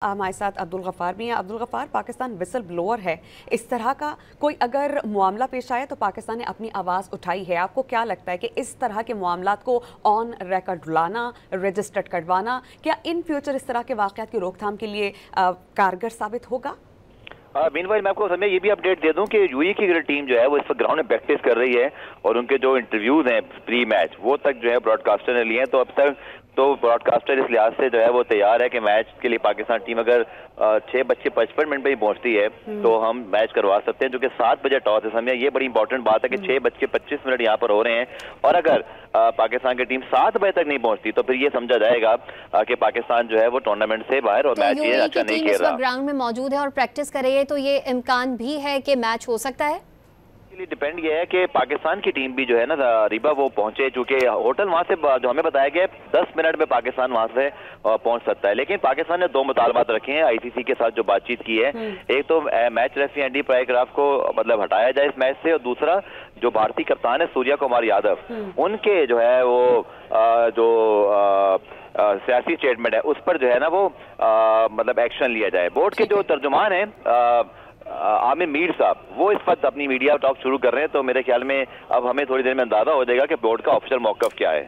हमारे साथ अब्दुल गफ्फार भी हैं। अब्दुल गफ्फार, पाकिस्तान विसल ब्लोअर है, इस तरह का कोई अगर मामला पेश आया तो पाकिस्तान ने अपनी आवाज़ उठाई है। आपको क्या लगता है कि इस तरह के मामलात को ऑन रिकॉर्ड लाना, रजिस्टर्ड करवाना, क्या इन फ्यूचर इस तरह के वाक़यात की रोकथाम के लिए कारगर साबित होगा? मीनवाइल मैं आपको समय ये भी अपडेट दे दूं कि यूएई की टीम जो है वो इस वक्त ग्राउंड में प्रैक्टिस कर रही है और उनके जो इंटरव्यूज हैं प्री मैच वो तक जो है ब्रॉडकास्टर ने लिए हैं। तो अब तक तो ब्रॉडकास्टर इस लिहाज से जो है वो तैयार है कि मैच के लिए पाकिस्तान टीम अगर 6:55 पे ही पहुंचती है तो हम मैच करवा सकते हैं, जो कि 7 बजे टॉस है। समय ये बड़ी इंपॉर्टेंट बात है कि 6:25 यहाँ पर हो रहे हैं और अगर पाकिस्तान की टीम 7 बजे तक नहीं पहुंचती तो फिर ये समझा जाएगा कि पाकिस्तान जो है वो टूर्नामेंट से बाहर और मैच ये अच्छा नहीं खेल रहा। ग्राउंड में मौजूद है और प्रैक्टिस कर रही है, तो ये इम्कान भी है कि मैच हो सकता है। डिपेंड ये है कि पाकिस्तान की टीम भी जो है ना रिबा वो पहुंचे, चूंकि होटल वहां से जो हमें बताया गया 10 मिनट में पाकिस्तान वहां से पहुंच सकता है। लेकिन पाकिस्तान ने 2 मुतालबात रखे हैं आईसीसी के साथ जो बातचीत की है। एक तो मैच रेफरी एंडी प्राइक्राफ्ट को मतलब हटाया जाए इस मैच से, और दूसरा जो भारतीय कप्तान है सूर्या कुमार यादव उनके जो है वो सियासी स्टेटमेंट है उस पर जो है ना वो मतलब एक्शन लिया जाए। बोर्ड के जो तर्जुमान है आमिर मीर साहब वो इस वक्त अपनी मीडिया टॉक शुरू कर रहे हैं, तो मेरे ख्याल में अब हमें थोड़ी देर में अंदाजा हो जाएगा कि बोर्ड का ऑफिशियल मौकफ क्या है।